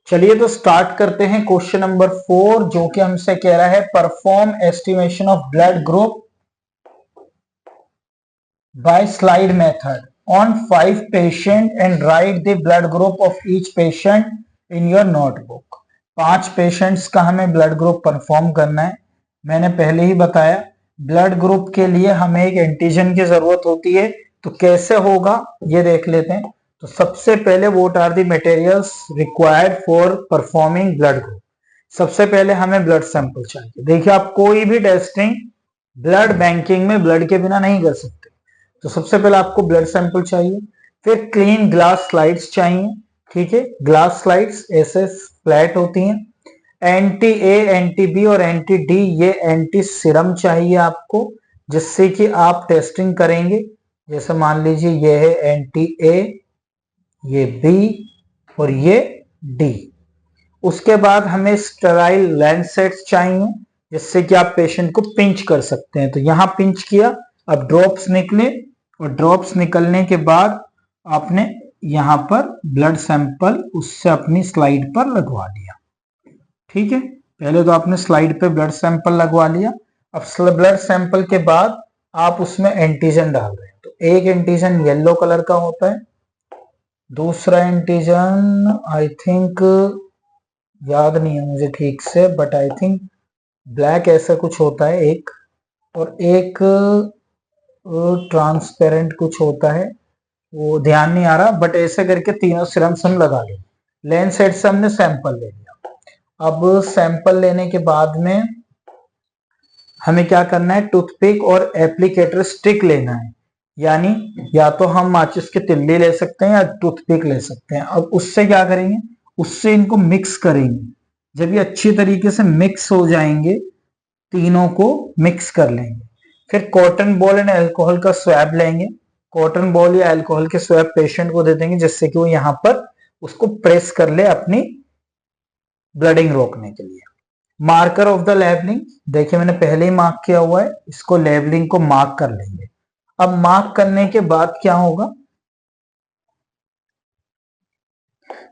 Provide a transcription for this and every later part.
चलिए तो स्टार्ट करते हैं क्वेश्चन नंबर 4, जो कि हमसे कह रहा है perform estimation of blood group by slide method on 5 patient and right the blood group of each patient in your notebook. 5 patients का हमें ब्लड ग्रुप परफॉर्म करना है। मैंने पहले ही बताया ब्लड ग्रुप के लिए हमें एक एंटीजन की जरूरत होती है, तो कैसे होगा ये देख लेते हैं। तो सबसे पहले what are the materials required for performing blood group. सबसे पहले हमें ब्लड सैंपल चाहिए। देखिए, आप कोई भी टेस्टिंग ब्लड बैंकिंग में ब्लड के बिना नहीं कर सकते। तो सबसे पहले आपको ब्लड सैंपल चाहिए, फिर क्लीन ग्लास स्लाइड्स चाहिए। ठीक है, ग्लास स्लाइड्स ऐसे फ्लैट होती हैं। एंटी ए, एंटी बी और एंटी डी, ये एंटी सीरम चाहिए आपको, जिससे कि आप टेस्टिंग करेंगे। जैसे मान लीजिए ये है एंटी ए, ये बी और ये डी। उसके बाद हमें स्टेराइल लैंसेट्स चाहिए, जिससे कि आप पेशेंट को पिंच कर सकते हैं। तो यहां पिंच किया, अब ड्रॉप्स निकले और ड्रॉप्स निकलने के बाद आपने यहां पर ब्लड सैंपल उससे अपनी स्लाइड पर लगवा लिया। ठीक है, पहले तो आपने स्लाइड पे ब्लड सैंपल लगवा लिया। अब ब्लड सैंपल के बाद आप उसमें एंटीजन डाल रहे हैं। तो एक एंटीजन येलो कलर का होता है, दूसरा एंटीजन आई थिंक याद नहीं है मुझे ठीक से, बट आई थिंक ब्लैक ऐसा कुछ होता है एक, और एक ट्रांसपेरेंट कुछ होता है, वो ध्यान नहीं आ रहा, बट ऐसे करके तीनों सिरम्स हम लगा लें। लेंस सेट से हमने सैंपल ले लिया। अब सैंपल लेने के बाद में हमें क्या करना है, टूथपिक और एप्लीकेटर स्टिक लेना है। यानी या तो हम माचिस की तिल्ली ले सकते हैं या टूथपिक ले सकते हैं। अब उससे क्या करेंगे, उससे इनको मिक्स करेंगे। जब ये अच्छी तरीके से मिक्स हो जाएंगे, तीनों को मिक्स कर लेंगे। फिर कॉटन बॉल एंड अल्कोहल का स्वैब लेंगे। कॉटन बॉल या अल्कोहल के स्वैब पेशेंट को दे देंगे, जिससे कि वो यहां पर उसको प्रेस कर ले अपनी ब्लडिंग रोकने के लिए। मार्कर ऑफ द लेबलिंग, देखिए मैंने पहले ही मार्क किया हुआ है, इसको लेबलिंग को मार्क कर लेंगे। अब मार्क करने के बाद क्या होगा,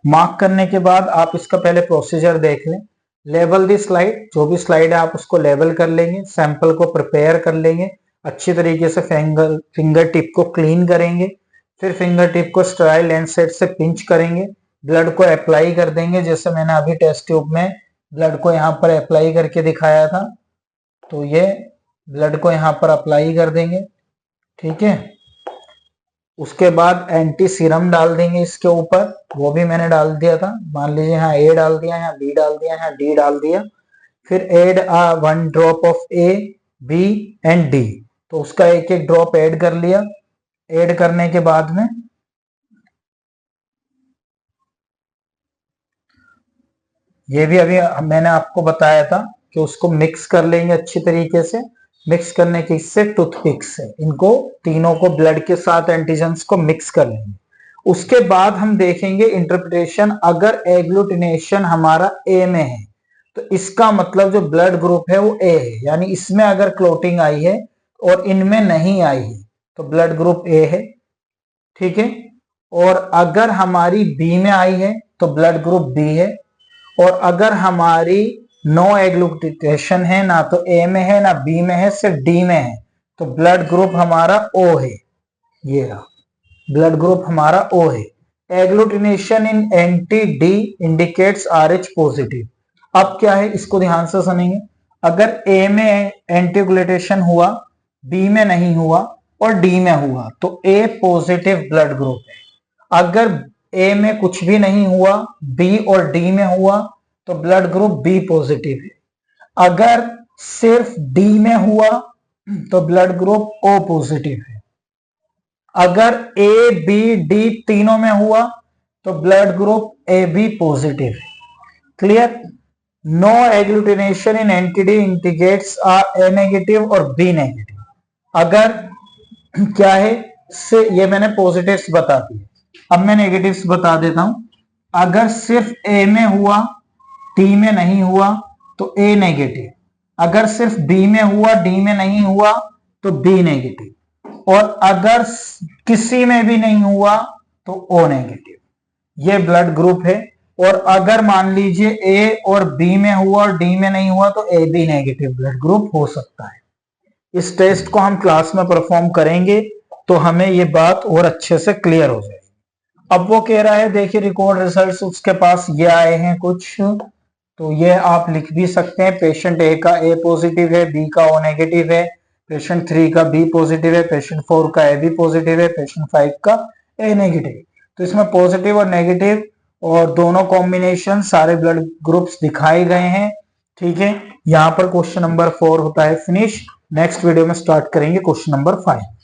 मार्क करने के बाद आप इसका पहले प्रोसीजर देख लें। लेबल दी स्लाइड, जो भी स्लाइड है आप उसको लेबल कर लेंगे। सैंपल को प्रिपेयर कर लेंगे अच्छी तरीके से, फिंगर टिप को क्लीन करेंगे। फिर फिंगर टिप को स्टेराइल लैंसेट से पिंच करेंगे, ब्लड को अप्लाई कर देंगे। जैसे मैंने अभी टेस्ट ट्यूब में ब्लड को यहाँ पर अप्लाई करके दिखाया था, तो ये ब्लड को यहाँ पर अप्लाई कर देंगे। ठीक है, उसके बाद एंटी सीरम डाल देंगे इसके ऊपर, वो भी मैंने डाल दिया था। मान लीजिए यहाँ ए डाल दिया, यहाँ बी डाल दिया, यहाँ डी डाल दिया। फिर add 1 drop of A, B and D, तो उसका एक एक ड्रॉप ऐड कर लिया। ऐड करने के बाद में ये भी अभी मैंने आपको बताया था कि उसको मिक्स कर लेंगे अच्छी तरीके से। मिक्स करने के इससे टूथपिक से इनको तीनों को ब्लड के साथ एंटीजेंस को मिक्स कर लेंगे। उसके बाद हम देखेंगे इंटरप्रिटेशन। अगर एग्लूटिनेशन हमारा ए में है, तो इसका मतलब जो ब्लड ग्रुप है वो ए है। यानी इसमें अगर क्लोटिंग आई है और इनमें नहीं आई है, तो ब्लड ग्रुप ए है। ठीक है, और अगर हमारी बी में आई है तो ब्लड ग्रुप बी है। और अगर हमारी नो एग्लूटिनेशन है, ना तो ए में है ना बी में है, सिर्फ डी में है, तो ब्लड ग्रुप हमारा ओ है। ये रहा, ब्लड ग्रुप हमारा ओ है। Agglutination in anti D indicates Rh positive. अब क्या है, इसको ध्यान से सुनेंगे। अगर ए में एंटीग्लूटेशन हुआ, बी में नहीं हुआ और डी में हुआ, तो ए पॉजिटिव ब्लड ग्रुप है। अगर ए में कुछ भी नहीं हुआ, बी और डी में हुआ, तो ब्लड ग्रुप बी पॉजिटिव है। अगर सिर्फ डी में हुआ, तो ब्लड ग्रुप ओ पॉजिटिव है। अगर ए बी डी तीनों में हुआ, तो blood group A B positive है। Clear? No agglutination in anti D indicates A negative और बी नेगेटिव। अगर क्या है, से ये मैंने पॉजिटिव्स बता दिए, अब मैं नेगेटिव्स बता देता हूं। अगर सिर्फ ए में हुआ, डी में नहीं हुआ, तो ए नेगेटिव। अगर सिर्फ बी में हुआ, डी में नहीं हुआ, तो बी नेगेटिव। और अगर किसी में भी नहीं हुआ, तो ओ नेगेटिव। ये ब्लड ग्रुप है। और अगर मान लीजिए ए और बी में हुआ और डी में नहीं हुआ तो A B negative blood group हो सकता है। इस टेस्ट को हम क्लास में परफॉर्म करेंगे तो हमें ये बात और अच्छे से क्लियर हो जाएगी। अब वो कह रहा है देखिए रिकॉर्ड रिजल्ट्स उसके पास ये आए हैं कुछ, तो ये आप लिख भी सकते हैं। पेशेंट ए का ए पॉजिटिव है, बी का ओ नेगेटिव है, पेशेंट 3 का बी पॉजिटिव है, पेशेंट 4 का ए बी पॉजिटिव है, पेशेंट 5 का ए नेगेटिव। तो इसमें पॉजिटिव और नेगेटिव और दोनों कॉम्बिनेशन सारे ब्लड ग्रुप्स दिखाए गए हैं। ठीक है, यहाँ पर क्वेश्चन नंबर 4 होता है फिनिश। नेक्स्ट वीडियो में स्टार्ट करेंगे क्वेश्चन नंबर 5।